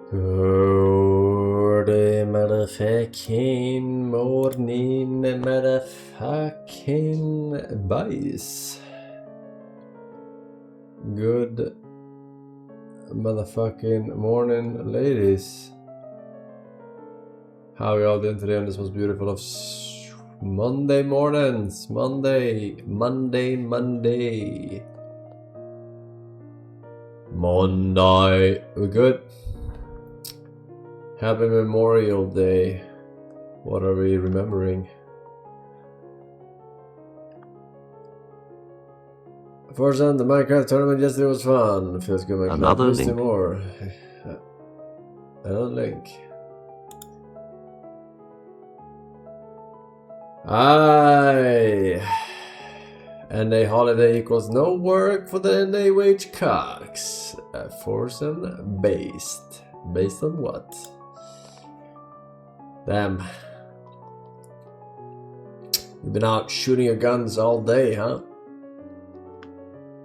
Good motherfucking morning, motherfucking boys. Good motherfucking morning, ladies. How are y'all doing today on this most beautiful of Monday mornings? Monday. We're good. Happy Memorial Day. What are we remembering? Forsen, the Minecraft tournament yesterday was fun. Feels good, my club. Please do more. Another link. Aye. And a holiday equals no work for the NA wage cocks. Forsen based. Based on what? Damn. You've been out shooting your guns all day, huh?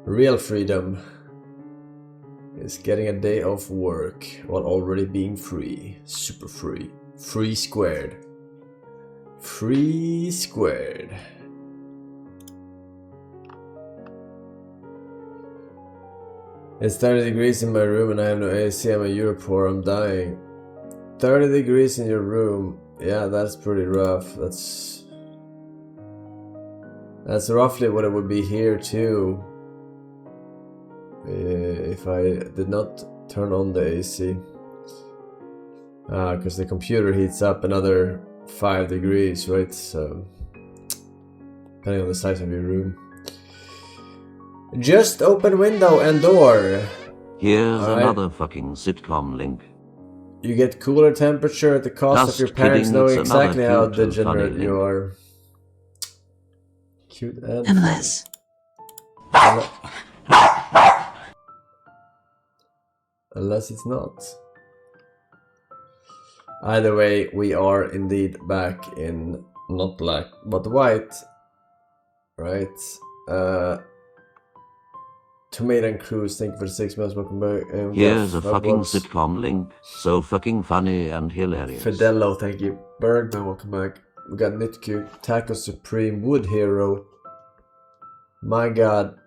Real freedom is getting a day off work while already being free. Super free. Free squared. Free squared. It's 30 degrees in my room and I have no AC. I'm a Europore. I'm dying. 30 degrees in your room. Yeah, that's pretty rough. That's roughly what it would be here too. If I did not turn on the AC. Because the computer heats up another 5 degrees, right? So, depending on the size of your room. Just open window and door. Here's another fucking sitcom link. You get cooler temperature at the cost of your parents knowing exactly how degenerate you are. Cute and Unless. Unless it's not. Either way, we are indeed back in not black but white. Right? Tomato and Cruise, thank you for the 6 months, welcome back. Here's a fucking sitcom link, so fucking funny and hilarious. Fidello, thank you. Bergman, welcome back. We got Nitku, Taco Supreme, Wood Hero. My god,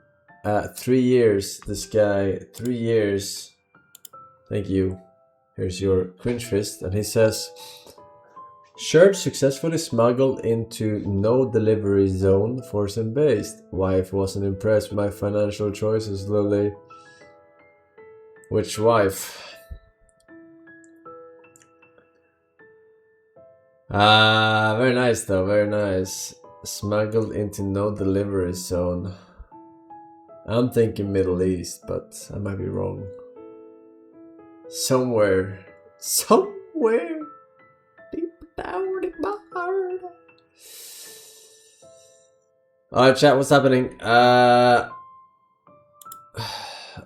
3 years, this guy, 3 years. Thank you. Here's your cringe fist, and he says, shirt successfully smuggled into no delivery zone, Forsen based. Wife wasn't impressed with my financial choices, Lily. Which wife? Very nice though, very nice. Smuggled into no delivery zone. I'm thinking Middle East, but I might be wrong. Somewhere deep down in my heart. Alright, chat, what's happening?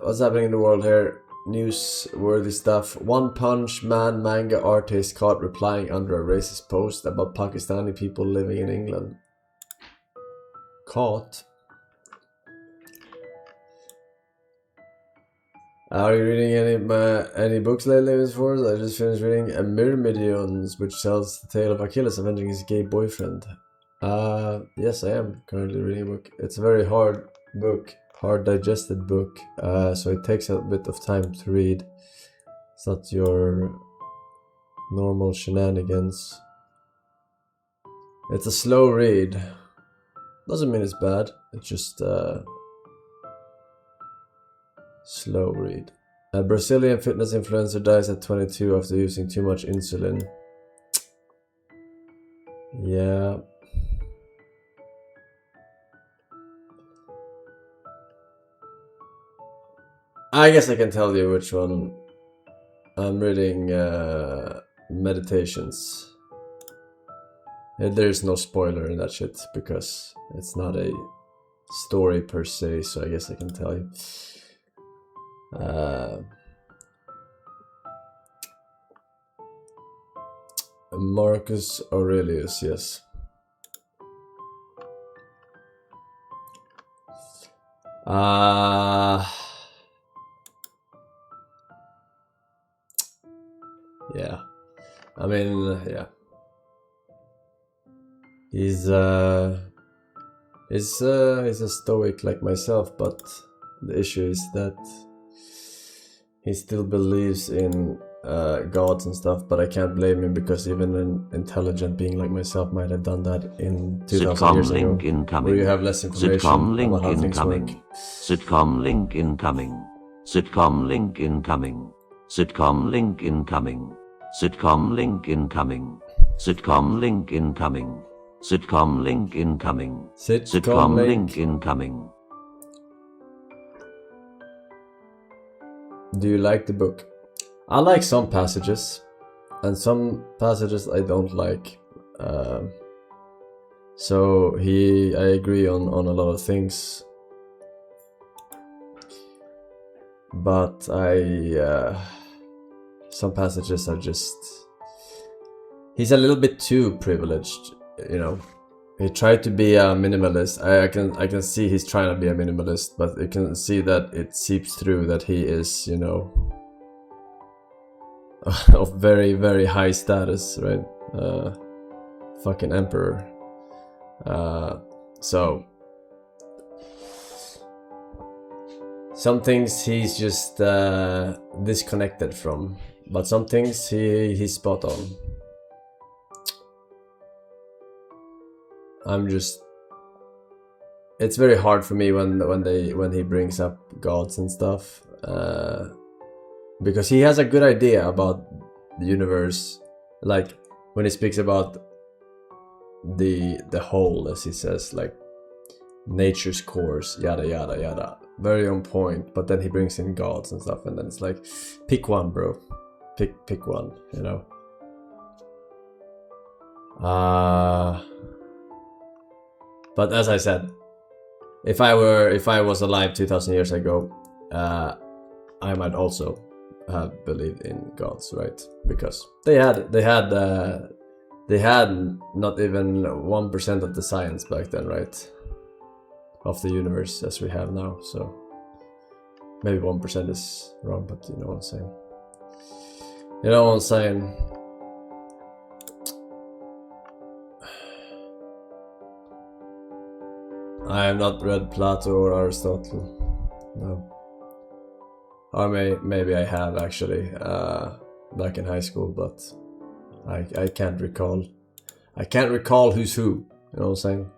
What's happening in the world here? Newsworthy stuff. One Punch Man manga artist caught replying under a racist post about Pakistani people living in England. Caught? Are you reading any books lately, Miss Force? I just finished reading A Myrmidons, which tells the tale of Achilles avenging his gay boyfriend. Yes, I am currently reading a book. It's a very hard book, hard digested book, so it takes a bit of time to read. It's not your normal shenanigans. It's a slow read. Doesn't mean it's bad, it's just slow read. A Brazilian fitness influencer dies at 22 after using too much insulin. Yeah. I guess I can tell you which one. I'm reading Meditations. There's no spoiler in that shit because it's not a story per se, so I guess I can tell you. Marcus Aurelius, yes. yeah. I mean, yeah. He's a stoic like myself, but the issue is that he still believes in gods and stuff, but I can't blame him because even an intelligent being like myself might have done that in 2000 years ago, where you have less information about how things work. Sitcom link incoming. Sitcom link incoming. Sitcom link incoming. Sitcom link incoming. Sitcom link incoming. Sitcom link incoming. Sitcom link incoming. Do you like the book? I like some passages, and some passages I don't like. So I agree on a lot of things, but some passages are just. He's a little bit too privileged, you know. He tried to be a minimalist. I can see he's trying to be a minimalist, but you can see that it seeps through that he is, you know, of very, very high status, right? Fucking emperor. So some things he's just disconnected from, but some things he's spot on. It's very hard for me when he brings up gods and stuff, because he has a good idea about the universe, like when he speaks about the whole, as he says, like nature's course, yada yada yada, very on point. But then he brings in gods and stuff, and then it's like, pick one, bro, pick one, you know. But as I said, if I was alive 2000 years ago, I might also have believed in gods, right? Because they had not even 1% of the science back then, right? Of the universe as we have now. So maybe 1% is wrong, but you know what I'm saying. You know what I'm saying. I have not read Plato or Aristotle. No. Or maybe I have actually back in high school, but I can't recall. I can't recall who's who. You know what I'm saying?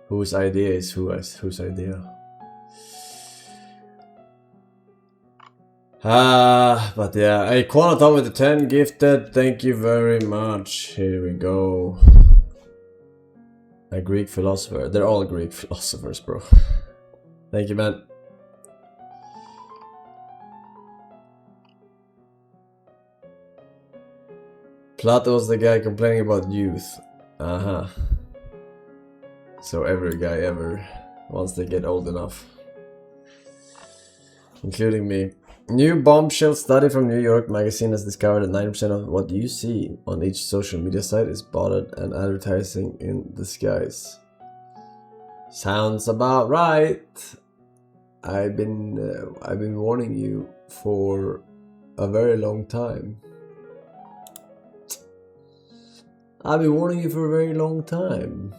Whose idea is whose idea. But yeah, a Quantum with the 10 gifted. Thank you very much. Here we go. A Greek philosopher. They're all Greek philosophers, bro. Thank you, man. Plato was the guy complaining about youth. So every guy ever, once they get old enough. Including me. New bombshell study from New York Magazine has discovered that 90% of what you see on each social media site is botted and advertising in disguise. Sounds about right. I've been warning you for a very long time. I've been warning you for a very long time.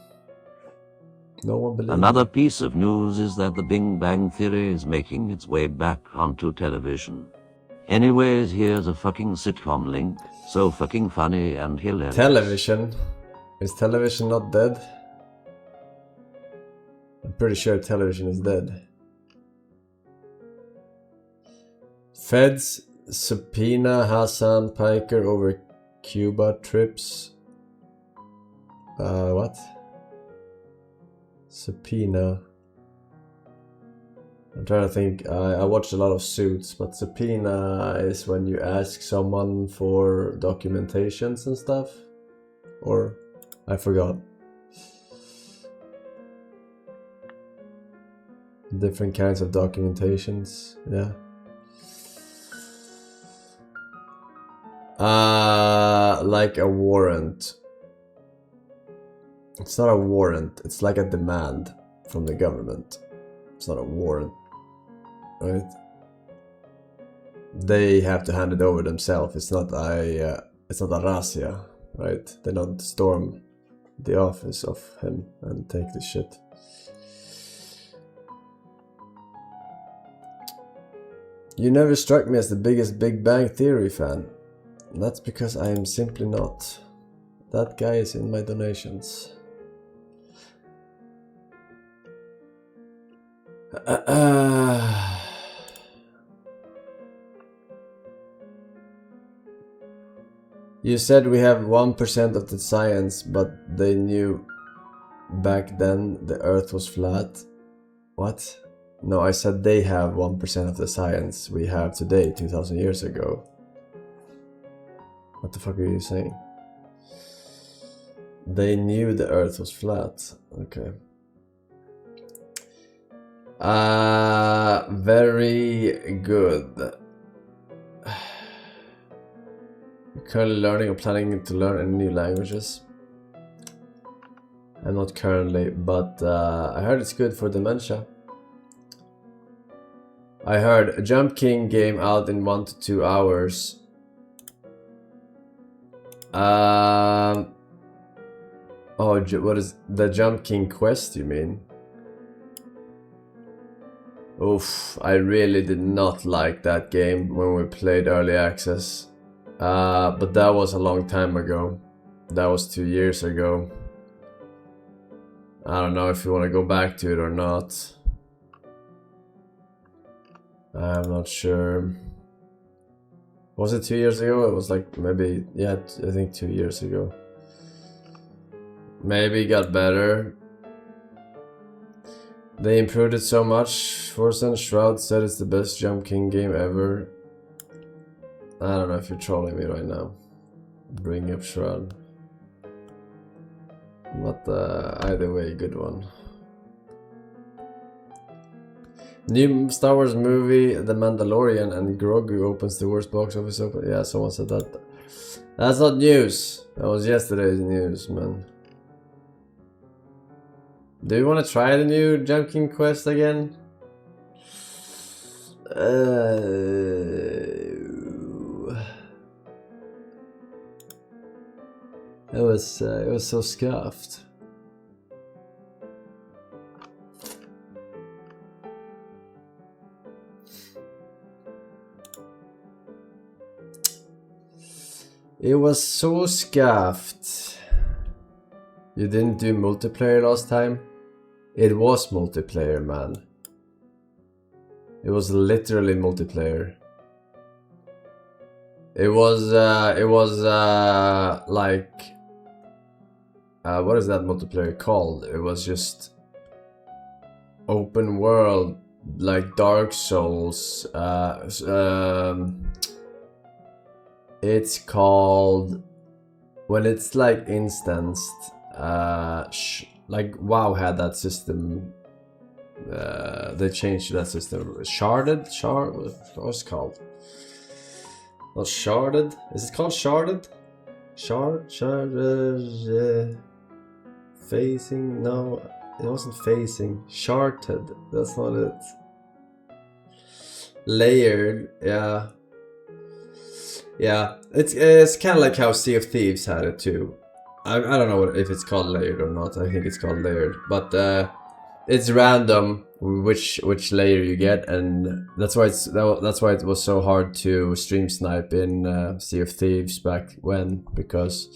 No one believes. Another piece of news is that the Big Bang Theory is making its way back onto television. Anyways, here's a fucking sitcom link. So fucking funny and hilarious. Television? Is television not dead? I'm pretty sure television is dead. Feds subpoena Hassan Piker over Cuba trips. What? Subpoena. I'm trying to think. I watched a lot of Suits, but subpoena is when you ask someone for documentations and stuff. Or I forgot. Different kinds of documentations. Yeah. Like a warrant. It's not a warrant, it's like a demand from the government. It's not a warrant, right? they have to hand it over themselves. It's not a razzia, right? They don't storm the office of him and take the shit. You never struck me as the biggest Big Bang Theory fan. That's because I am simply not. That guy is in my donations. You said we have 1% of the science, but they knew back then the Earth was flat. What? No, I said they have 1% of the science we have today, 2000 years ago. What the fuck are you saying? They knew the Earth was flat. Okay. Very good. You're currently learning or planning to learn any new languages? I'm not currently, but I heard it's good for dementia. I heard a Jump King game out in 1 to 2 hours. Oh, what is the Jump King quest, you mean? Oof, I really did not like that game when we played early access. But that was a long time ago. That was 2 years ago. I don't know if you want to go back to it or not. I'm not sure. Was it 2 years ago? It was like maybe, yeah, I think 2 years ago. Maybe it got better. They improved it so much. Forsen Shroud said it's the best Jump King game ever. I don't know if you're trolling me right now. Bring up Shroud. But either way, good one. New Star Wars movie, The Mandalorian, and Grogu opens the worst box office open. Yeah, someone said that. That's not news. That was yesterday's news, man. Do you want to try the new Jump King quest again? It was so scuffed. It was so scuffed. You didn't do multiplayer last time? It was multiplayer, man. It was literally multiplayer. It was like what is that multiplayer called? It was just open world, like Dark Souls. It's called, when it's like instanced, like WoW had that system. They changed that system. Sharded? What's it called? Not sharded? Is it called sharded? Facing? No, it wasn't facing. Sharded. That's not it. Layered. Yeah. Yeah. It's kind of like how Sea of Thieves had it too. I don't know if it's called layered or not. I think it's called layered, but it's random which layer you get, and that's why it was so hard to stream snipe in Sea of Thieves back when, because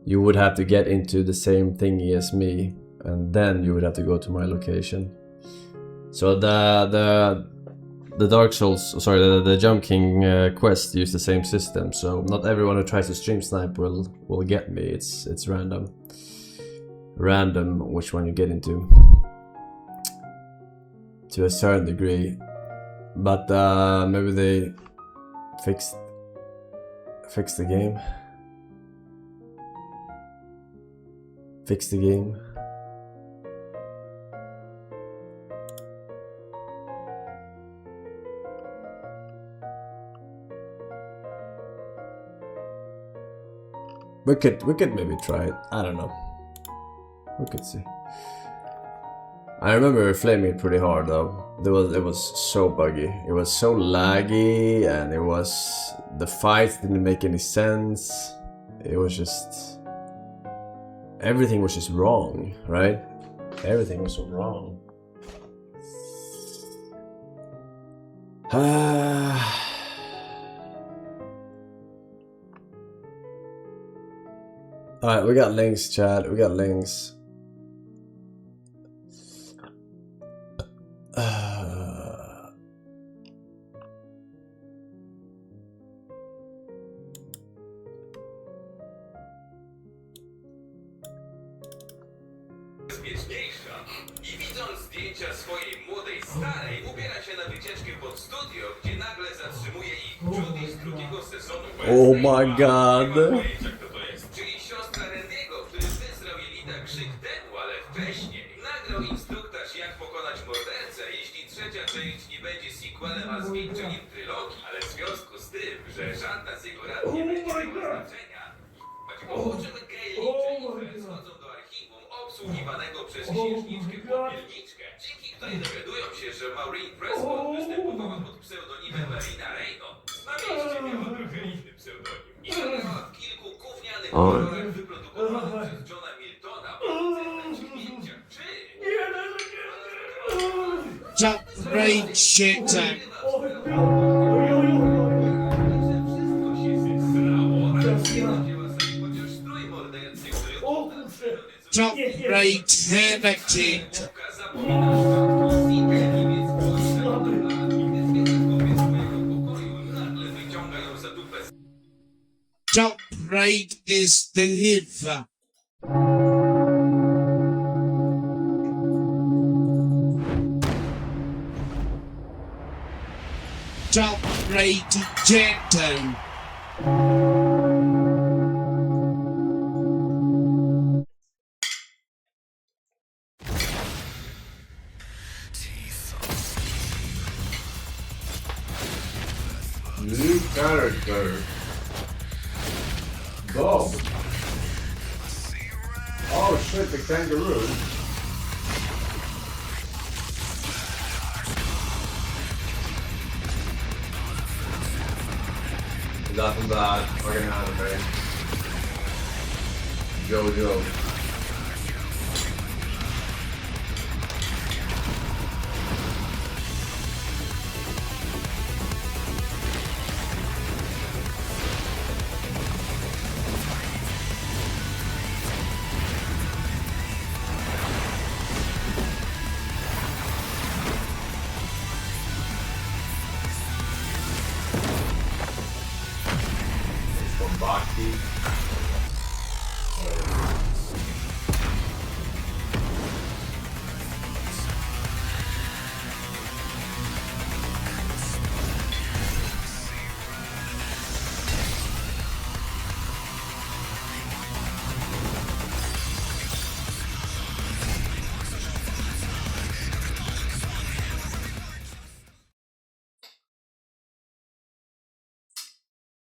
you would have to get into the same thingy as me, and then you would have to go to my location. So the Dark Souls, sorry, the Jump King quest use the same system, so not everyone who tries to stream snipe will get me. It's random which one you get into, to a certain degree. But maybe they fixed the game. Fix the game. We could maybe try it. I don't know. We could see. I remember flaming it pretty hard though. It was so buggy. It was so laggy, and the fights didn't make any sense. It was just everything was just wrong, right? Everything was so wrong. Alright, we got links, chat. We got links. I widząc zdjęcia swojej młodej starej, ubiera się na wycieczkę pod studio, gdzie nagle zatrzymuje ich Judy z drugiego sezonu. Oh my god. Czyli siostra Randy'ego, który wysrał jelita krzyk temu, ale wcześniej nagrał instruktaż, jak pokonać mordercę, jeśli trzecia część nie będzie sequelem, a zwieńczeniem trylogii. Ale w związku z tym, że żadna z jego rad nie będzie miała znaczenia, połączyły Gayle schodzą do archiwum obsługiwanego przez księżniczkę popielniczkę, dzięki której dowiadują się, że Maureen Prescott występowała pod pseudonimem Marina Reynolds. Na mieście miała trochę inny pseudonim. I zagrała w kilku gównianych horrorach wyprodukowanych przez Johna Miltona, producenta Dźwignięcia. Czy... Top grade shit. Top grade habitat. Top grade is the liver. Top grade Jetton. New character. Bob. Oh shit, the kangaroo. Nothing bad. Fucking anime. Jojo. Baki.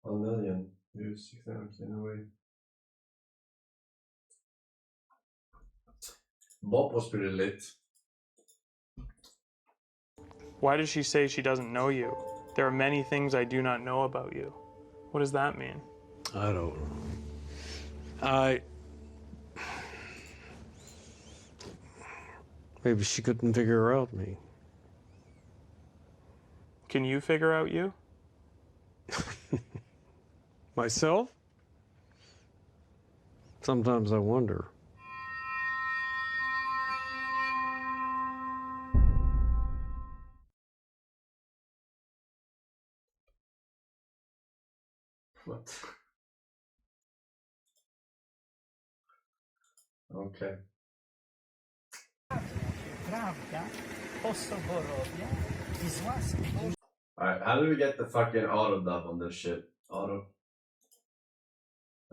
$1 million. Use 600 in a way. Bob was pretty lit. Why does she say she doesn't know you? There are many things I do not know about you. What does that mean? I don't know. Maybe she couldn't figure out me. Can you figure out you? Myself? Sometimes I wonder. What? Okay. Alright, how do we get the fucking auto dub on this shit? Auto.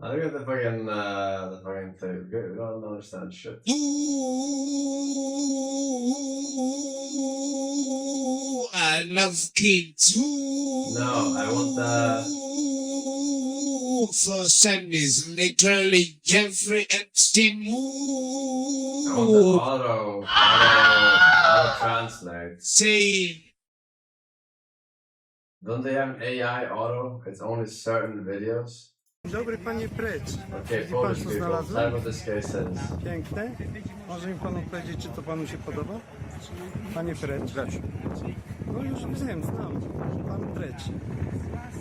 How do we get the fucking thing? Good, we don't understand shit. Ooh, I love kids. No, I want Forsen is literally Jeffrey Epstein. Auto translate. Saying, Don't they have an AI auto? It's only certain videos. Dobry panie Precz. Okay, Widzi pan Polish co people, tell me znalazłem? what this guy says. Piękne. Może mi pan powiedzieć, czy to panu się podoba? Panie Precz. No już wiem, znam. Pan Precz.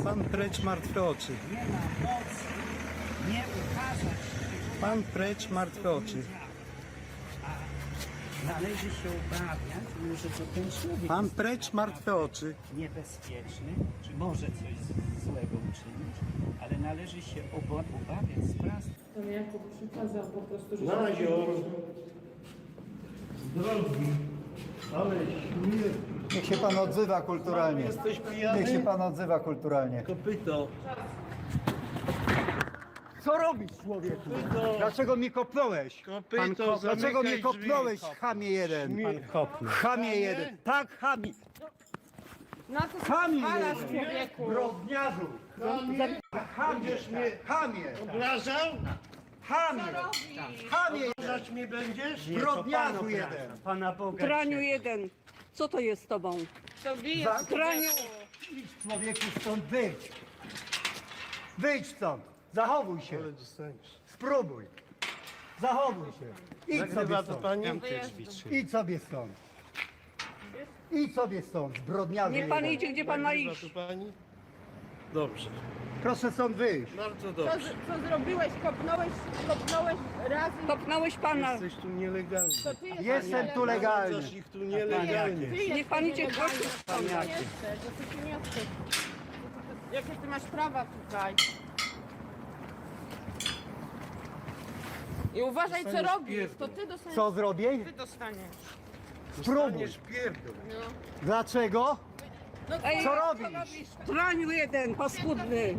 Pan Precz martwe oczy. Pan Precz martwe oczy. Należy się obawiać, że to ten człowiek Pan jest Precz martwe oczy. niebezpieczny, czy może coś złego uczynić, ale należy się obawiać spraw. To Jakub przykazał po prostu, że... Nazior. Drogi. Ale Niech się pan odzywa kulturalnie. jesteś pijany? Niech się pan odzywa kulturalnie. Kopyto. Co robisz, człowieku? Dlaczego mnie kopnąłeś? Kopyto, Dlaczego mnie zamykaj kopnąłeś, drzwi. chamie jeden? Pan kopnął. Chamie jeden. Tak, chamie. Na co Chamie zwalasz, jeden. człowieku? Brodniarzu. Chamie mnie. Chamie. Obrażał? Chamie. Chamie jeden. Obrażać mnie będziesz? Brodniarzu jeden. Pana Boga. Traniu jeden. Co to jest z tobą? To bije. Traniu. Idź, człowieku, stąd wyjdź. Wyjdź stąd. Zachowuj się. Ale dostaniesz. Spróbuj. Zachowuj się. Idź sobie Nagrywa to stąd. pani? Idź sobie stąd. Idź sobie stąd, zbrodniarzu Niech pan jeden. idzie, gdzie pan ma Nagrywa iść. to pani? Dobrze. Proszę stąd wyjść. Bardzo Co, dobrze. co zrobiłeś? Kopnąłeś razy? Kopnąłeś pana. Jesteś tu nielegalny. To ty jesteś Jestem tu legalny. Wprowadzasz ich tu nielegalnie. Niech pan idzie głośno. To ty nie jesteś, to ty nie jesteś. Jakie ty masz prawa tutaj? I uważaj, co Dostaniesz robisz. pierdol. To ty dostaniesz. Co zrobię? Ty dostaniesz. Spróbuj. Dostaniesz pierdol. Dlaczego? Ej, Co robisz? Traniu jeden, paskudny.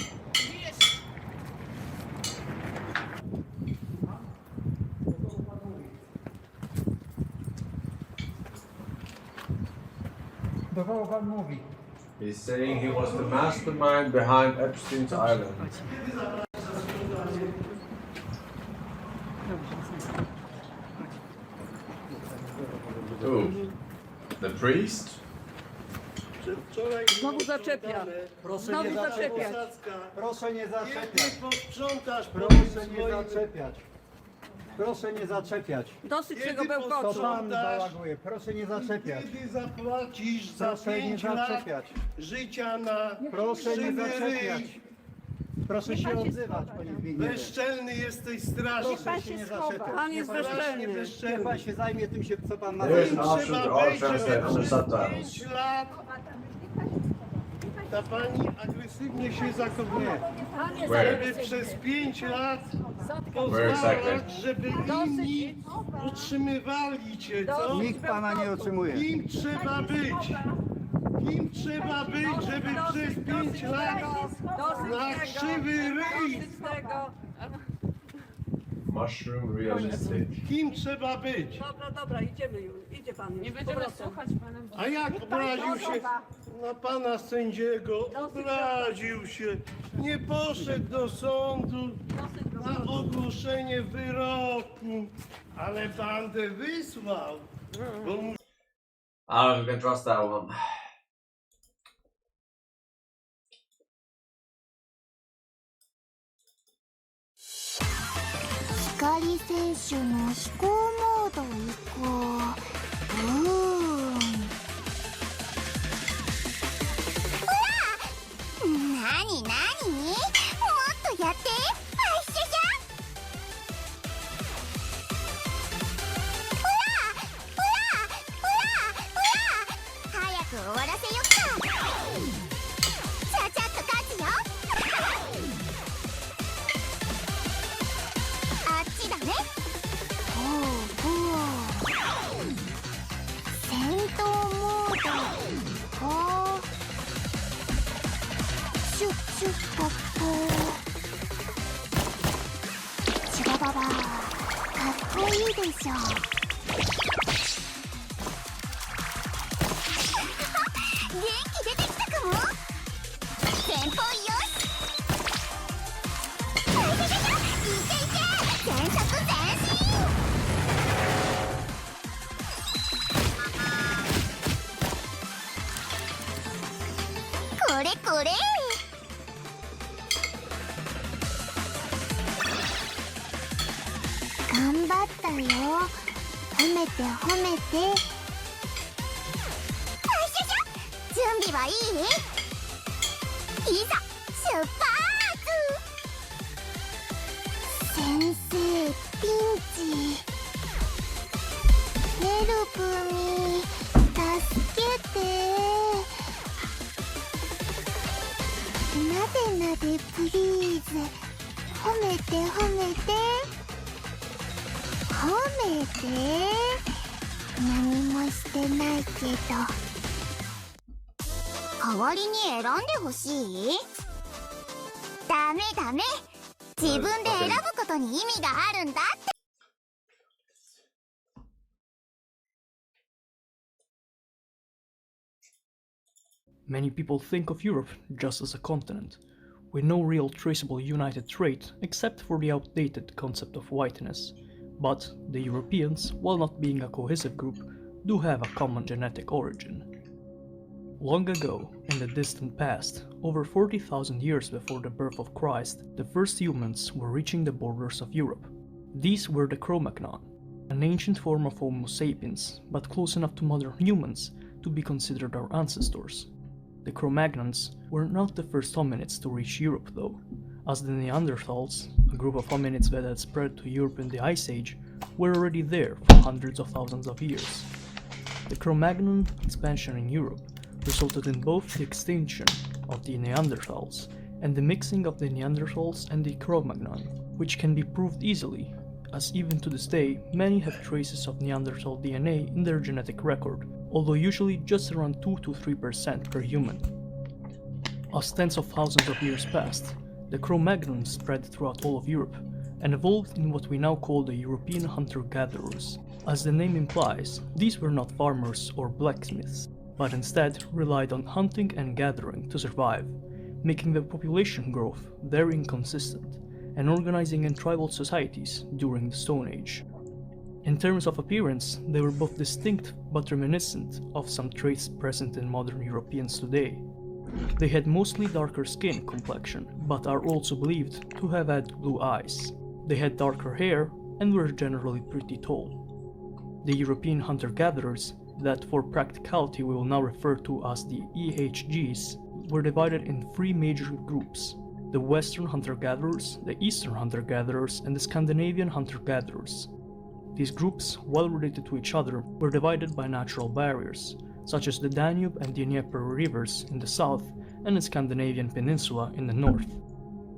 Do kogo pan mówi? He's saying he was the mastermind behind Epstein's Island. Who? The priest? Wczoraj Znowu zaczepia. Proszę Znowu nie zaczepiać. posadzka. Proszę nie Jak zaczepiać. nie posprzątasz po Proszę nie swoim... zaczepiać. Proszę nie zaczepiać. Dosyć Kiedy tego To bełkotu. pan bałaguje. Proszę nie zaczepiać. Kiedy zapłacisz za Proszę nie 5 lat zaczepiać. życia na Proszę nie krzywy zaczepiać. ryj, Proszę się odzywać, panie Zbigniewie. bezczelny jesteś straszny. Proszę się nie zaczepiać. Pan jest Strasznie bezczelny. Niech bezczelny. pan się zajmie tym, co pan ma There's zrobić. an option to Trzeba auto być, translate under żeby przez subtitles. 5 lat ta pani agresywnie się zachowuje. Where? Żeby przez 5 lat Where exactly? pozwalać, żeby inni utrzymywali cię, co? Nikt pana nie otrzymuje. Kim trzeba być? Kim trzeba być, żeby przez 5 lat na krzywy ryj? Dosyć tego. Mushroom realistic. Kim trzeba być? Dobra, idziemy już. Idzie pan już. Nie z będziemy powrotem. słuchać pana. A jak obraził się na pana sędziego? Obraził się. Nie poszedł do sądu na ogłoszenie wyroku, ale bandę wysłał. Bo mu I don't know if you can trust that one. 光選手の飛行モード移行。なになに、もっとやって。発射じゃ。早く終わらせよっか。ちゃちゃっと勝つよ。あっちだね。戦闘モードこうシュッシュッポッポシュバババかっこいいでしょ。元気出てきたかも。先方よし。るよ。褒めて褒めて。あ、しゃしゃ、準備はいい？いざ出発。先生ピンチ。ヘルプミー、助けて。なでなでプリーズ。褒めて褒めて褒めて。何もしてないけど。代わりに選んでほしい？ダメダメ、自分で選ぶことに意味があるんだって。Many people think of Europe just as a continent, with no real traceable united trait except for the outdated concept of whiteness. But the Europeans, while not being a cohesive group, do have a common genetic origin. Long ago, in the distant past, over 40,000 years before the birth of Christ, the first humans were reaching the borders of Europe. These were the Cro-Magnon, an ancient form of Homo sapiens, but close enough to modern humans to be considered our ancestors. The Cro-Magnons were not the first hominids to reach Europe though, as the Neanderthals, a group of hominids that had spread to Europe in the Ice Age, were already there for hundreds of thousands of years. The Cro-Magnon expansion in Europe resulted in both the extinction of the Neanderthals and the mixing of the Neanderthals and the Cro-Magnon, which can be proved easily, as even to this day many have traces of Neanderthal DNA in their genetic record, although usually just around 2 to 3% per human. As tens of thousands of years passed, the Cro-Magnon spread throughout all of Europe and evolved in what we now call the European hunter-gatherers. As the name implies, these were not farmers or blacksmiths, but instead relied on hunting and gathering to survive, making their population growth very inconsistent and organizing in tribal societies during the Stone Age. In terms of appearance, they were both distinct but reminiscent of some traits present in modern Europeans today. They had mostly darker skin complexion, but are also believed to have had blue eyes. They had darker hair and were generally pretty tall. The European hunter-gatherers, that for practicality we will now refer to as the EHGs, were divided in three major groups: the Western hunter-gatherers, the Eastern hunter-gatherers, and the Scandinavian hunter-gatherers. These groups, while related to each other, were divided by natural barriers, such as the Danube and the Dnieper rivers in the south and the Scandinavian peninsula in the north.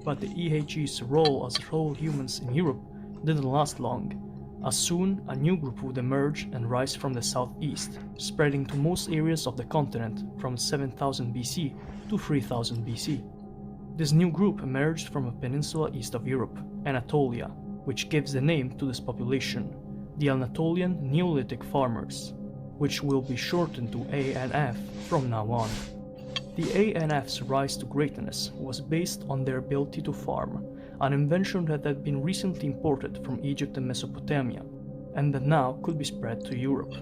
But the EHG's role as whole humans in Europe didn't last long, as soon a new group would emerge and rise from the southeast, spreading to most areas of the continent from 7000 BC to 3000 BC. This new group emerged from a peninsula east of Europe, Anatolia, which gives the name to this population, the Anatolian Neolithic farmers, which will be shortened to ANF from now on. The ANF's rise to greatness was based on their ability to farm, an invention that had been recently imported from Egypt and Mesopotamia, and that now could be spread to Europe.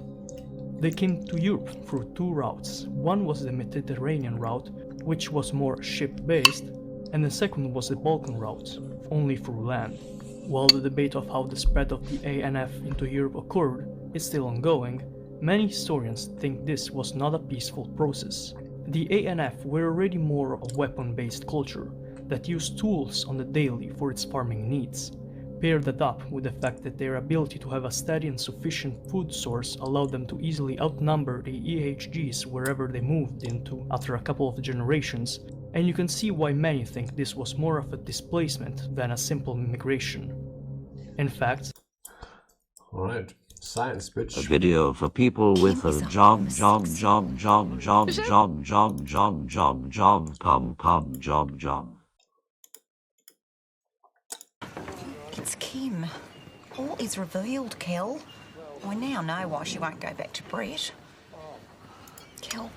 They came to Europe through two routes. One was the Mediterranean route, which was more ship-based, and the second was the Balkan route, only through land. While the debate of how the spread of the ANF into Europe occurred is still ongoing, many historians think this was not a peaceful process. The ANF were already more a weapon-based culture that used tools on the daily for its farming needs. Pair that up with the fact that their ability to have a steady and sufficient food source allowed them to easily outnumber the EHGs wherever they moved into after a couple of generations, and you can see why many think this was more of a displacement than a simple migration. In fact, alright, science bitch. A video for people with a job, com, job. It's Kim. All is revealed, Kel. I now know why she won't go back to Brett. Kel,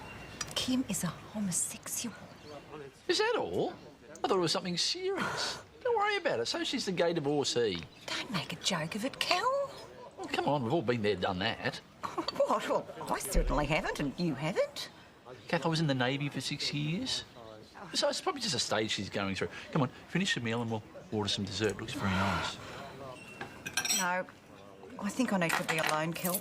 Kim is a homosexual. Is that all? I thought it was something serious. Don't worry about it. So she's the gay divorcee. Don't make a joke of it, Kel. Well, come on, we've all been there, done that. What? Well, I certainly haven't, and you haven't. Kath, I was in the Navy for 6 years. So it's probably just a stage she's going through. Come on, finish the meal and we'll order some dessert. Looks very nice. No, I think I need to be alone, Kel.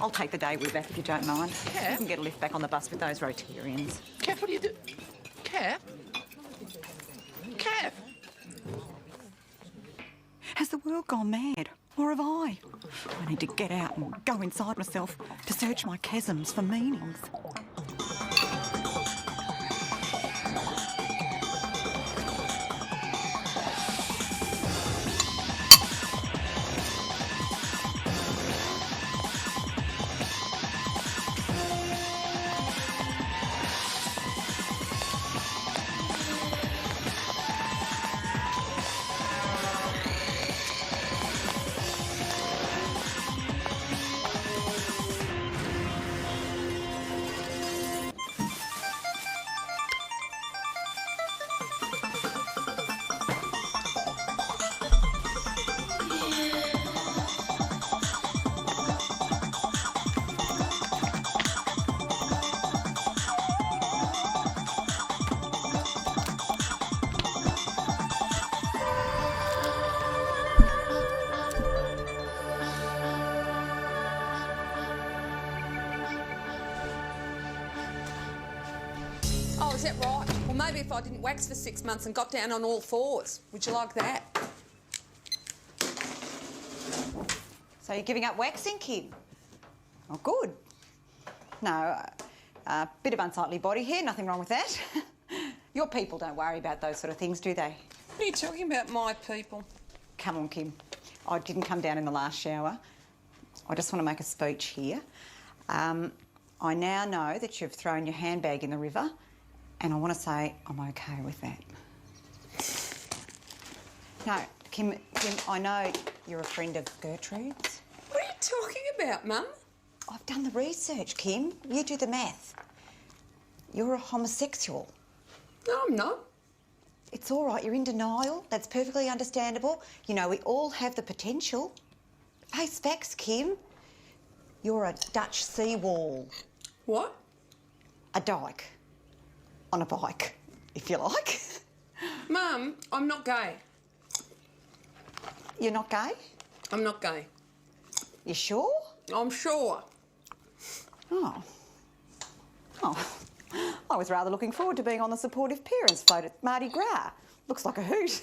I'll take the day with back if you don't mind. Kat? You can get a lift back on the bus with those Rotarians. Kath, what are you doing? Kath? Kath? Has the world gone mad? Or have I? I need to get out and go inside myself to search my chasms for meanings. Oh, is that right? Well, maybe if I didn't wax for 6 months and got down on all fours. Would you like that? So you're giving up waxing, Kim? Oh, good. No, a bit of unsightly body hair, nothing wrong with that. Your people don't worry about those sort of things, do they? What are you talking about, my people? Come on, Kim. I didn't come down in the last shower. I just want to make a speech here. I now know that you've thrown your handbag in the river, and I want to say I'm okay with that. No, Kim, I know you're a friend of Gertrude's. What are you talking about, Mum? I've done the research, Kim. You do the math. You're a homosexual. No, I'm not. It's all right, you're in denial. That's perfectly understandable. You know, we all have the potential. Face facts, Kim. You're a Dutch seawall. What? A dyke. On a bike, if you like. Mum, I'm not gay. You're not gay? I'm not gay. You sure? I'm sure. Oh. Oh. I was rather looking forward to being on the supportive parents float at Mardi Gras. Looks like a hoot.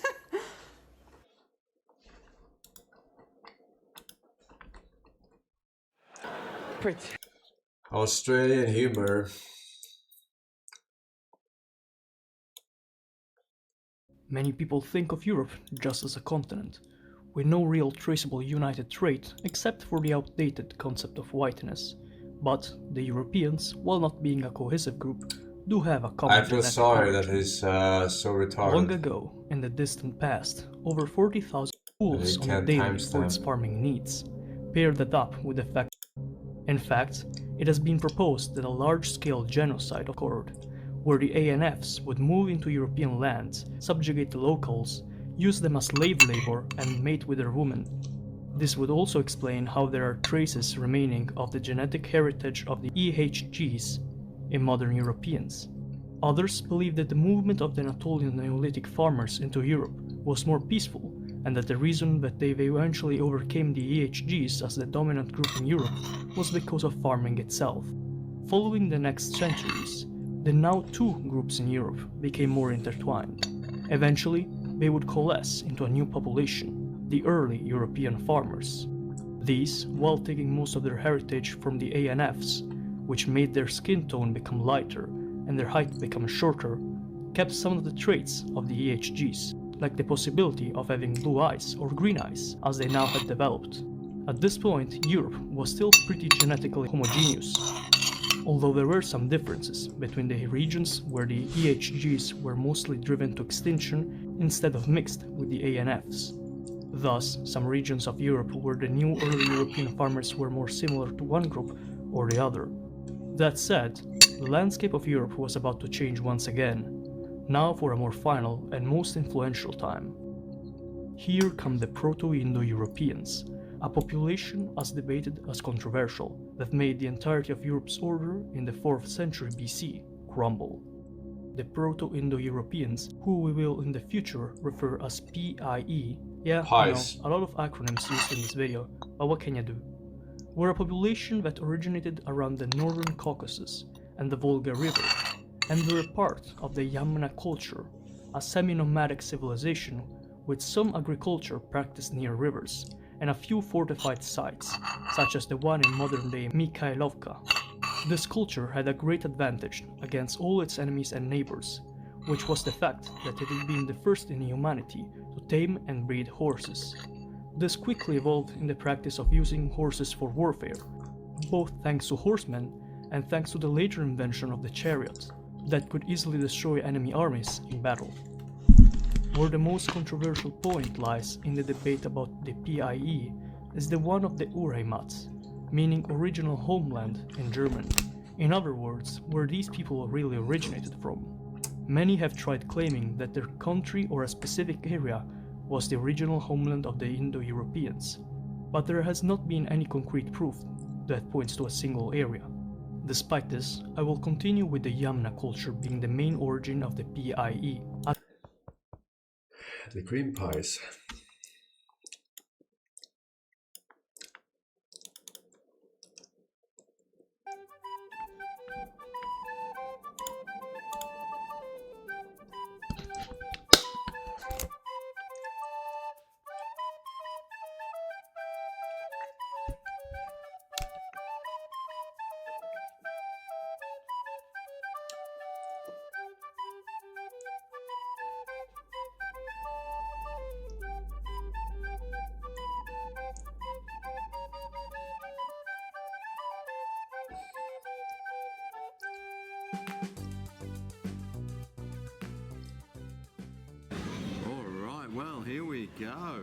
Australian humor. Many people think of Europe just as a continent, with no real traceable united trait except for the outdated concept of whiteness. But the Europeans, while not being a cohesive group, do have a common I feel genetic sorry that origin. he's so retarded. Long ago, in the distant past, over 40,000 wolves on a can't daily for timestamp. its farming needs. Pair that up with the fact. In fact, it has been proposed that a large-scale genocide occurred, where the ANFs would move into European lands, subjugate the locals, use them as slave labor, and mate with their women. This would also explain how there are traces remaining of the genetic heritage of the EHGs in modern Europeans. Others believe that the movement of the Anatolian Neolithic farmers into Europe was more peaceful, and that the reason that they eventually overcame the EHGs as the dominant group in Europe was because of farming itself. Following the next centuries, the now two groups in Europe became more intertwined. Eventually, they would coalesce into a new population, the early European farmers. These, while taking most of their heritage from the ANFs, which made their skin tone become lighter and their height become shorter, kept some of the traits of the EHGs, like the possibility of having blue eyes or green eyes, as they now had developed. At this point, Europe was still pretty genetically homogeneous, although there were some differences between the regions where the EHGs were mostly driven to extinction instead of mixed with the ANFs. Thus, some regions of Europe where the new early European farmers were more similar to one group or the other. That said, the landscape of Europe was about to change once again, now for a more final and most influential time. Here come the Proto-Indo-Europeans, a population as debated as controversial, that made the entirety of Europe's order in the 4th century BC crumble. the Proto-Indo-Europeans, who we will in the future refer as PIE. Yeah, I know, Pies. a lot of acronyms used in this video, but what can you do? Were a population that originated around the northern Caucasus and the Volga River, and were a part of the Yamna culture, a semi-nomadic civilization with some agriculture practiced near rivers, and a few fortified sites, such as the one in modern-day Mikhailovka. This culture had a great advantage against all its enemies and neighbors, which was the fact that it had been the first in humanity to tame and breed horses. This quickly evolved in the practice of using horses for warfare, both thanks to horsemen and thanks to the later invention of the chariot, that could easily destroy enemy armies in battle. Where the most controversial point lies in the debate about the PIE is the one of the Urheimat, meaning original homeland in German. In other words, where these people really originated from. Many have tried claiming that their country or a specific area was the original homeland of the Indo-Europeans, but there has not been any concrete proof that points to a single area. Despite this, I will continue with the Yamna culture being the main origin of the PIE. The cream pies. Alright, well here we go.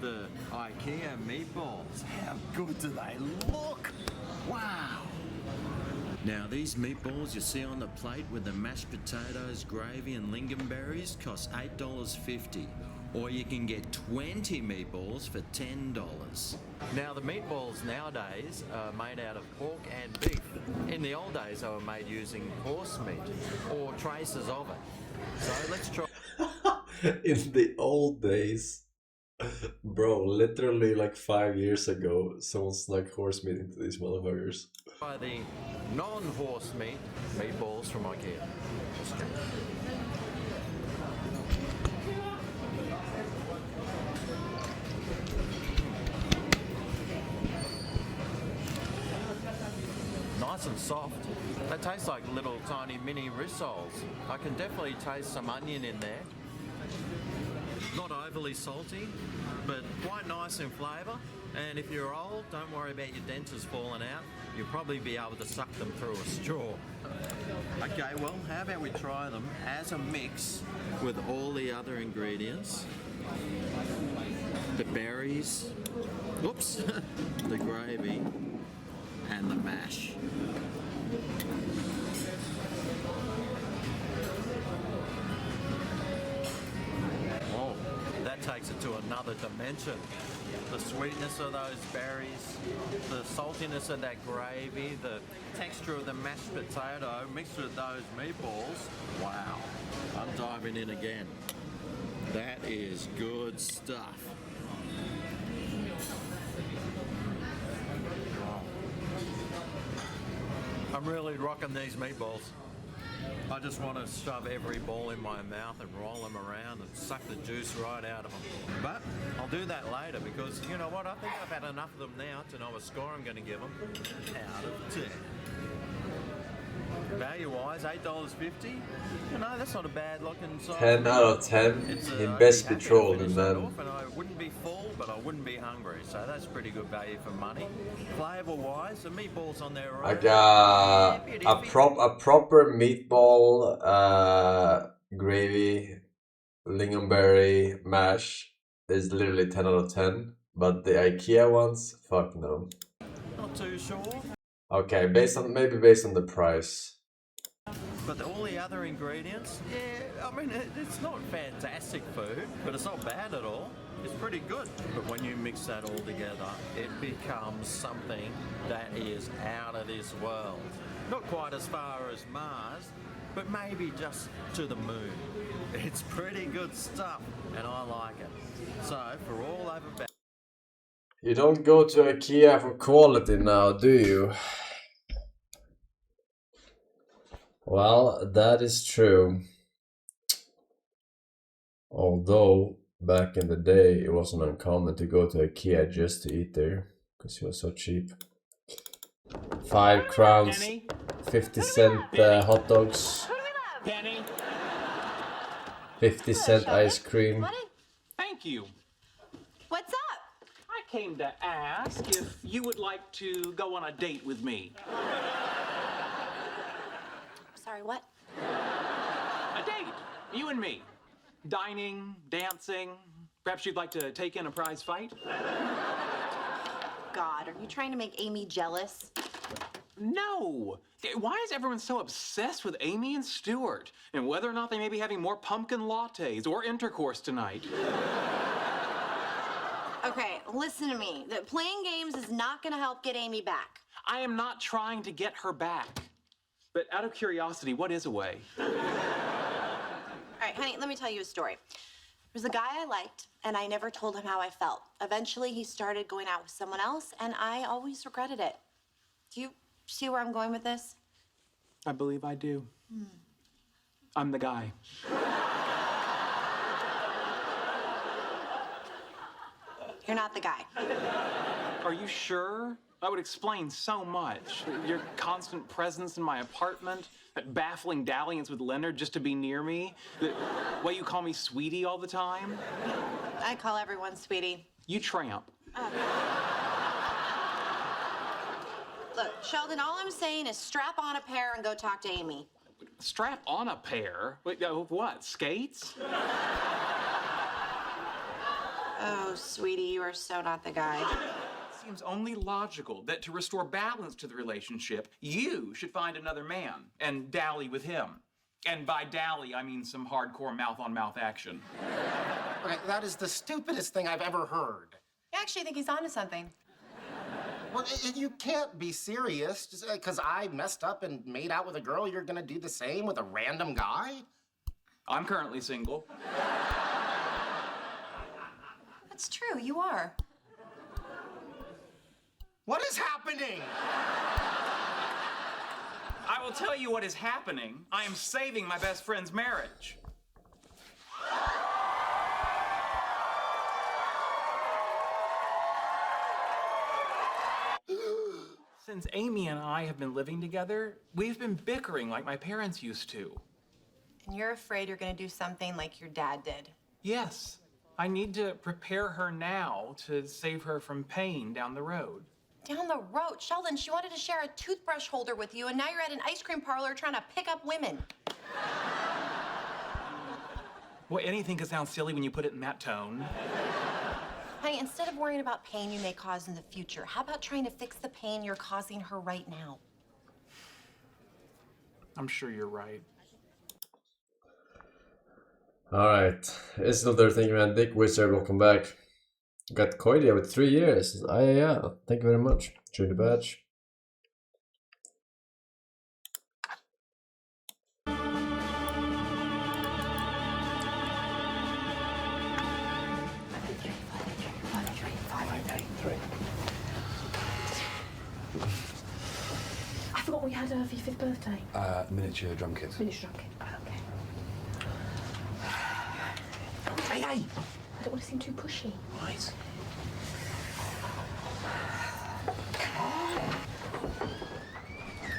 The IKEA meatballs. How good do they look? Wow! Now these meatballs you see on the plate with the mashed potatoes, gravy and lingonberries cost $8.50. Or you can get 20 meatballs for $10. Now the meatballs nowadays are made out of pork and beef. In the old days they were made using horse meat or traces of it. So let's try. In the old days. Bro, literally like 5 years ago, someone snuck horse meat into these motherfuckers. Try the non-horse meat meatballs from IKEA. Nice and soft. They taste like little tiny mini rissoles. I can definitely taste some onion in there. Not overly salty, but quite nice in flavour. And if you're old, don't worry about your dentures falling out. You'll probably be able to suck them through a straw. Okay, well, how about we try them as a mix with all the other ingredients. The berries, whoops, the gravy, and the mash. Oh, that takes it to another dimension. The sweetness of those berries, the saltiness of that gravy, the texture of the mashed potato mixed with those meatballs. Wow, I'm diving in again. That is good stuff. I'm really rocking these meatballs. I just want to shove every ball in my mouth and roll them around and suck the juice right out of them. But I'll do that later because, you know what, I think I've had enough of them now to know a score I'm going to give them out of 10. Value-wise, $8.50. You know, that's not a bad looking size. 10 out of 10 in best petrol, man. And I wouldn't be full, but I wouldn't be hungry, so that's pretty good value for money. Flavour-wise, the meatballs on there are I got a proper meatball, gravy, lingonberry mash is literally 10 out of 10, but the IKEA ones, fuck no. Not too sure. Okay, maybe based on the price. But all the other ingredients, yeah, I mean, it's not fantastic food, but it's not bad at all. It's pretty good. But when you mix that all together, it becomes something that is out of this world. Not quite as far as Mars, but maybe just to the moon. It's pretty good stuff, and I like it. So, for all over... You don't go to IKEA for quality now, do you? Well, that is true. Although, back in the day, it wasn't uncommon to go to IKEA just to eat there, because it was so cheap. 5 crowns, 50-cent hot dogs, 50-cent ice cream. Thank you. What's up? I came to ask if you would like to go on a date with me. Sorry, what? A date, you and me. Dining, dancing. Perhaps you'd like to take in a prize fight? God, are you trying to make Amy jealous? No! Why is everyone so obsessed with Amy and Stuart? And whether or not they may be having more pumpkin lattes or intercourse tonight? Okay, listen to me. That playing games is not gonna help get Amy back. I am not trying to get her back. But out of curiosity, what is a way? All right, honey, let me tell you a story. There was a guy I liked, and I never told him how I felt. Eventually, he started going out with someone else, and I always regretted it. Do you see where I'm going with this? I believe I do. I'm the guy. You're not the guy. Are you sure? That would explain so much. Your constant presence in my apartment, that baffling dalliance with Leonard just to be near me, the way you call me sweetie all the time. I call everyone sweetie. You tramp. Look, Sheldon, all I'm saying is strap on a pair and go talk to Amy. Strap on a pair? Wait, what, skates? Oh, sweetie, you are so not the guy. It seems only logical that to restore balance to the relationship, you should find another man and dally with him. And by dally, I mean some hardcore mouth-on-mouth action. Okay, that is the stupidest thing I've ever heard. I actually think he's onto something. Well, you can't be serious. Just because I messed up and made out with a girl, you're gonna do the same with a random guy? I'm currently single. That's true, you are. What is happening? I will tell you what is happening. I am saving my best friend's marriage. Since Amy and I have been living together, we've been bickering like my parents used to. And you're afraid you're gonna do something like your dad did. Yes, I need to prepare her now to save her from pain down the road. Down the road. Sheldon, she wanted to share a toothbrush holder with you, and now you're at an ice cream parlor trying to pick up women. Well, anything can sound silly when you put it in that tone. Honey, instead of worrying about pain you may cause in the future, how about trying to fix the pain you're causing her right now? I'm sure you're right. Alright, it's another thing, man. Dick Wizard, welcome back. Got Koidia with 3 years. Yeah, thank you very much. Join the badge. I forgot we had for your 5th birthday. Miniature drum kit. Miniature drum kit. Oh, okay. Hey! I don't want to seem too pushy. Right.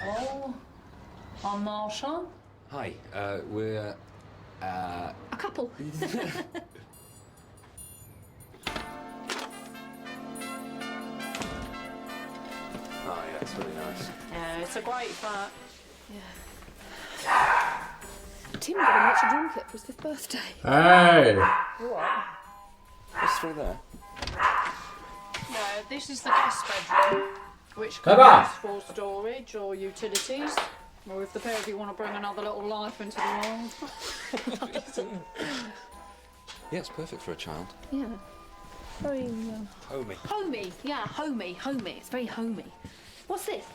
Oh, I'm Marsha. Hi, we're... A couple. Oh, yeah, it's really nice. Yeah, it's a great flat. Yeah. Tim got a miniature drum kit for his 5th birthday. Hey! What? What's through there? No, this is the guest bedroom, which can Baba! be used for storage or utilities, or if the pair of you want to bring another little life into the world. Yeah, it's perfect for a child. Yeah. Very Homey. homey. Yeah, homey. It's very homey. What's this?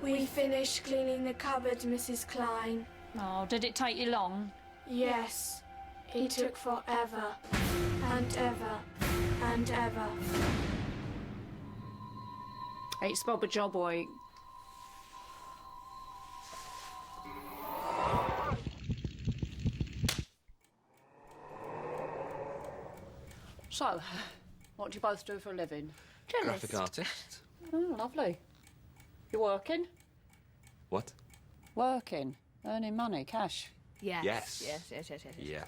We finished cleaning the cupboard, Mrs. Klein. Oh, did it take you long? Yes. It took forever. And ever. And ever. It's Bob job week. So, what do you both do for a living? Graphic artist. Oh, lovely. You working? What? Working. Earning money, cash. Yes. Yes. Yes, we are.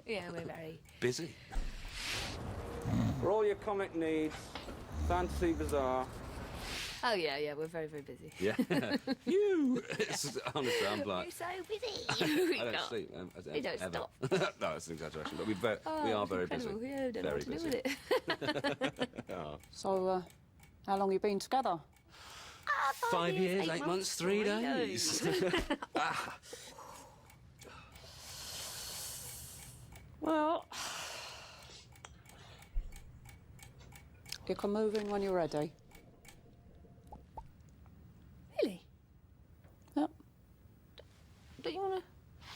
Yeah, we're very Busy. For all your comic needs, fantasy bazaar. Oh yeah, we're very, very busy. Yeah. You! Honestly, I'm like... You're so busy. I don't sleep. We don't ever. stop. No, it's an exaggeration, but we are very busy. Incredible. Yeah, don't know Very what to do busy. with it. Oh. So, how long you been together? 5 years, 8 months, 3 days. Ah. Well, you can move in when you're ready. Really? Yep. Don't you want to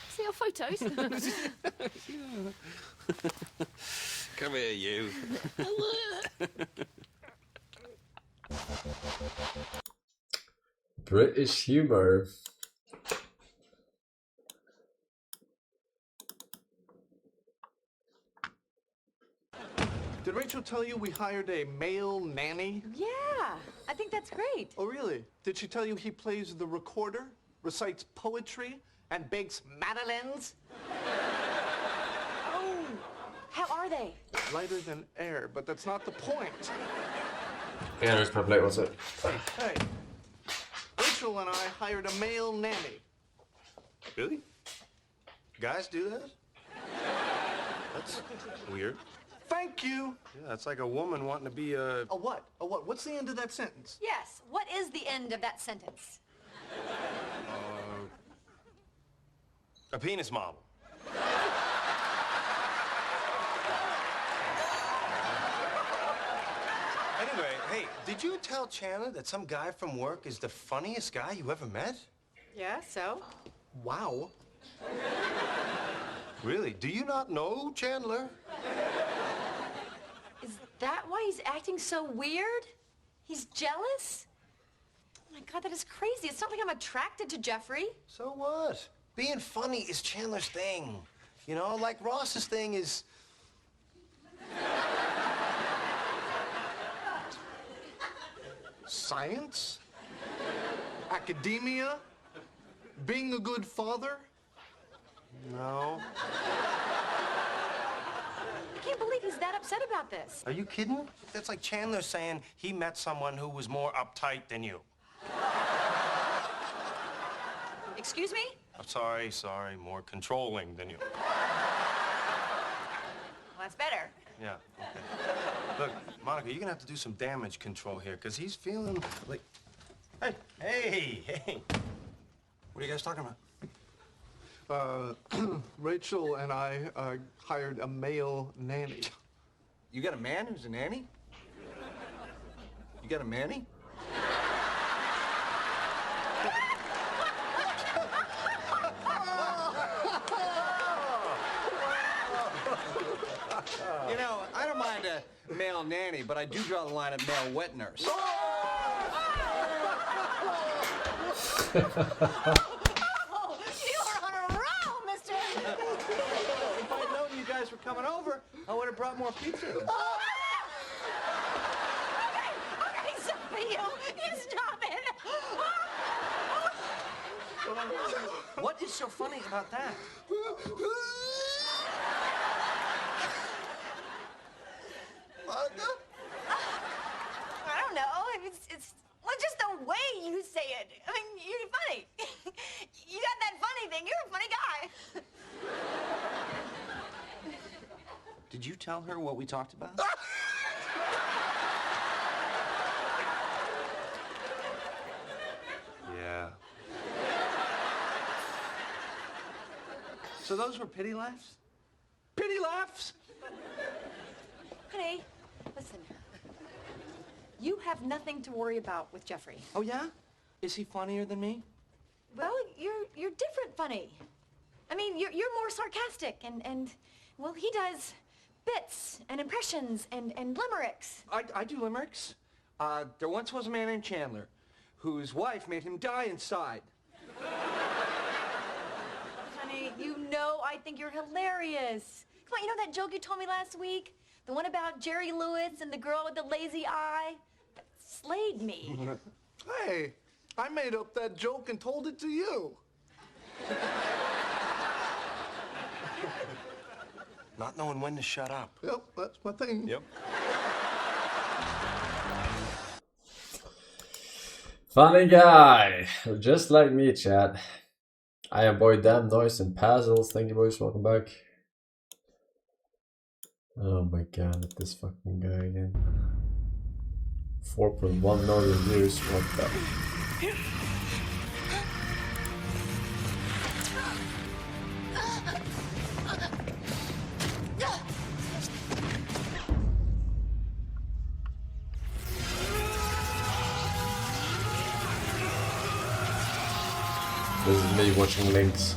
see our photos? Come here, you. British humor. Did Rachel tell you we hired a male nanny? Yeah, I think that's great. Oh, really? Did she tell you he plays the recorder, recites poetry, and bakes madeleines? Oh, how are they? Lighter than air, but that's not the point. Yeah, there's probably what's it? Hey, Rachel and I hired a male nanny. Really? Guys do that? That's weird. Thank you. Yeah, it's like a woman wanting to be a... A what? A what? What's the end of that sentence? Yes, what is the end of that sentence? a penis model. Anyway, hey, did you tell Chandler that some guy from work is the funniest guy you ever met? Yeah, so? Wow. Really? Do you not know Chandler? Is that why he's acting so weird? He's jealous? Oh my God, that is crazy. It's not like I'm attracted to Jeffrey. So what? Being funny is Chandler's thing. You know, like Ross's thing is... Science? Academia? Being a good father? No. I can't believe he's that upset about this. Are you kidding? That's like Chandler saying he met someone who was more uptight than you. Excuse me? I'm sorry, more controlling than you. Well, that's better. Yeah, okay. Look, Monica, you're gonna have to do some damage control here, because he's feeling like... Hey! What are you guys talking about? Rachel and I hired a male nanny. You got a man who's a nanny? You got a manny? You know, I don't mind a male nanny, but I do draw the line at male wet nurse. Oh, you are on a roll, mister. If I'd known you guys were coming over, I would have brought more pizza. Okay, stop it, you stop it. What is so funny about that? I don't know. It's well, just the way you say it. I mean, you're funny. You got that funny thing. You're a funny guy. Did you tell her what we talked about? Yeah. So those were pity laughs? Pity laughs? Honey, listen. You have nothing to worry about with Jeffrey. Oh, yeah? Is he funnier than me? Well, you're different funny. I mean, you're more sarcastic and well, he does bits and impressions and limericks. I do limericks. There once was a man named Chandler whose wife made him die inside. Honey, you know I think you're hilarious. Come on, you know that joke you told me last week? The one about Jerry Lewis and the girl with the lazy eye? That slayed me. Hey, I made up that joke and told it to you. Not knowing when to shut up. Yep, that's my thing. Yep. Funny guy, just like me, chat. I am boy Damn Noise and Puzzles. Thank you, boys. Welcome back. Oh my god, this fucking guy again. 4.1 million views. What the? This is me watching Links.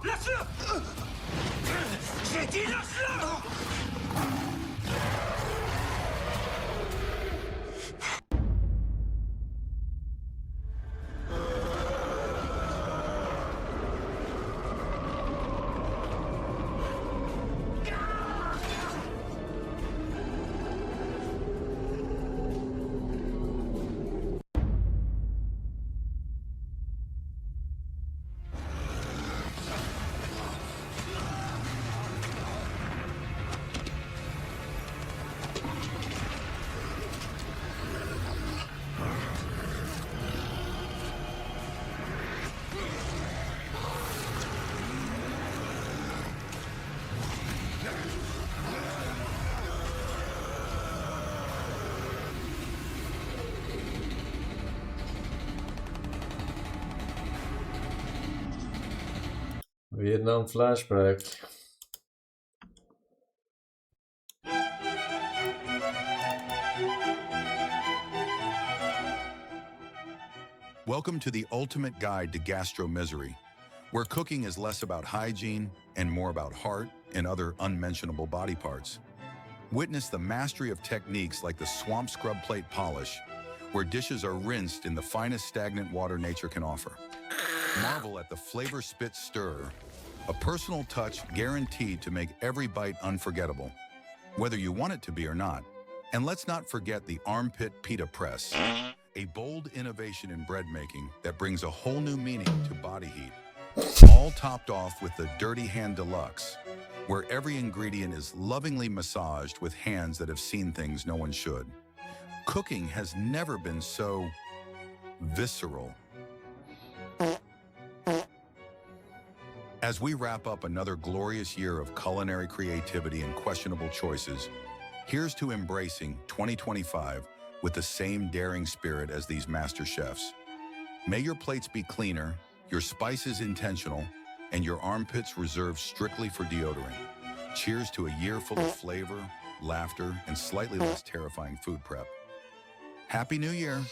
Lâche-le! J'ai dit lâche-le! Vietnam flashback. Welcome to the ultimate guide to gastro-misery, where cooking is less about hygiene and more about heart and other unmentionable body parts. Witness the mastery of techniques like the swamp scrub plate polish, where dishes are rinsed in the finest stagnant water nature can offer. Marvel at the flavor spit stir, a personal touch guaranteed to make every bite unforgettable, whether you want it to be or not. And let's not forget the armpit pita press, a bold innovation in bread making that brings a whole new meaning to body heat. All topped off with the Dirty Hand Deluxe, where every ingredient is lovingly massaged with hands that have seen things no one should. Cooking has never been so visceral. As we wrap up another glorious year of culinary creativity and questionable choices, here's to embracing 2025 with the same daring spirit as these master chefs. May your plates be cleaner, your spices intentional, and your armpits reserved strictly for deodorant. Cheers to a year full of flavor, laughter, and slightly less terrifying food prep. Happy New Year.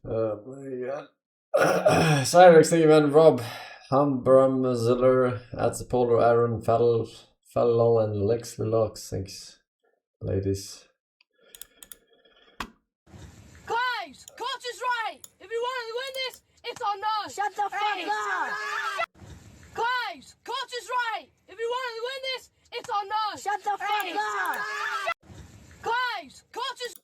Oh my god. Cyrex, thank you man. Rob, Humbrumziller, Atzapollo, Aaron, Fallol, and Lex Lilox. Thanks, ladies. Guys, coach is right. If you want to win this, it's on us. Shut the fuck up. Guys, coach is right. If you want to win this, it's on us. Shut the fuck up. Guys, coach is.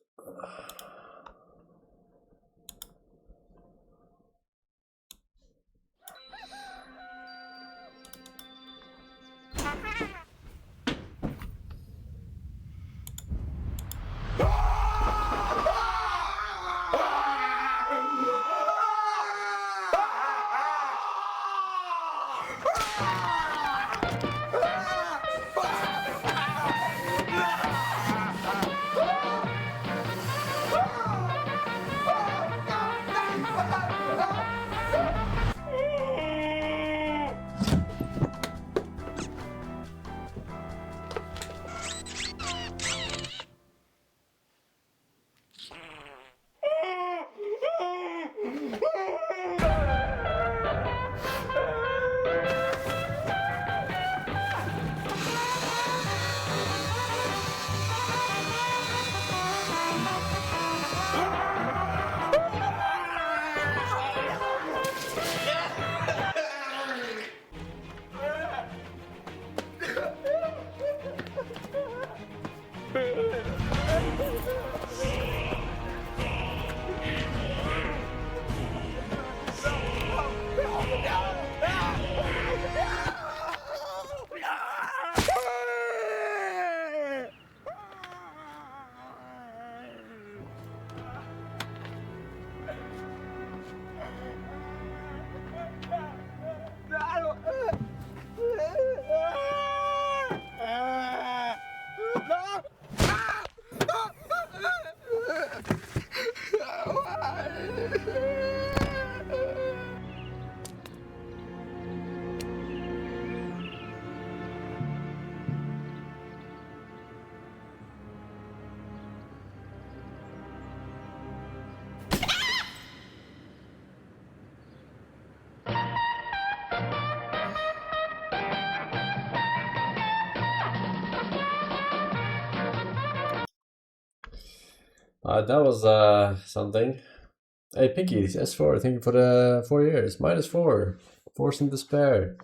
That was something. Hey Pinky, S4, thank you for the 4 years. -4. Forsen Despair.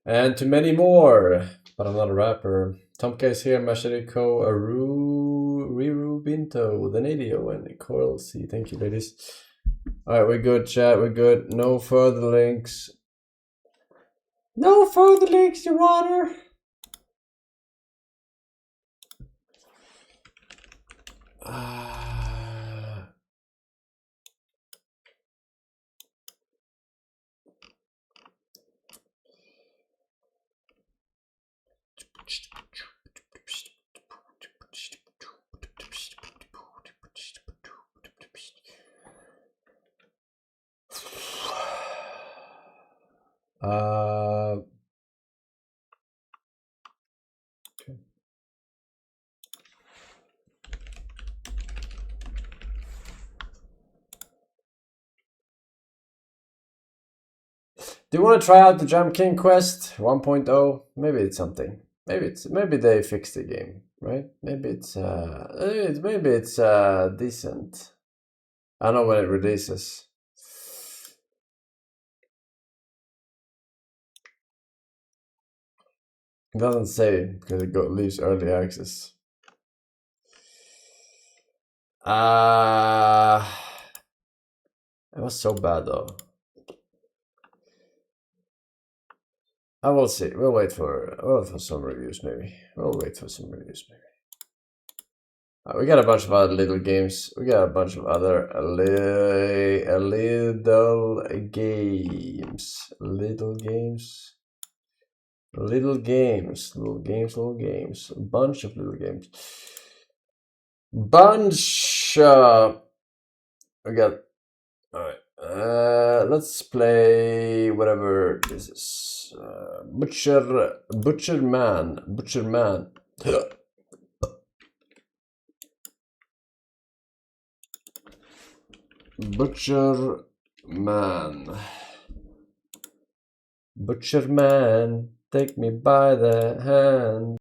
And to many more. But I'm not a rapper. Tom Case here, Mashiriko, Riru Binto, the Nadio, and Coral C. Thank you, ladies. Alright, we're good, chat, we're good. No further links. No further links, Your Honor. Do you want to try out the Jam King Quest 1.0? Maybe it's something. Maybe they fixed the game, right? Maybe it's decent. I don't know when it releases. It doesn't say because it leaves early access. It was so bad though. I will see. We'll wait for some reviews maybe. We'll wait for some reviews maybe. We got a bunch of other little games. We got a bunch of other little games. Little games. A bunch of little games. We got. Alright. Let's play whatever this is. Butcher Man. Butcher man. Butcher man, take me by the hand.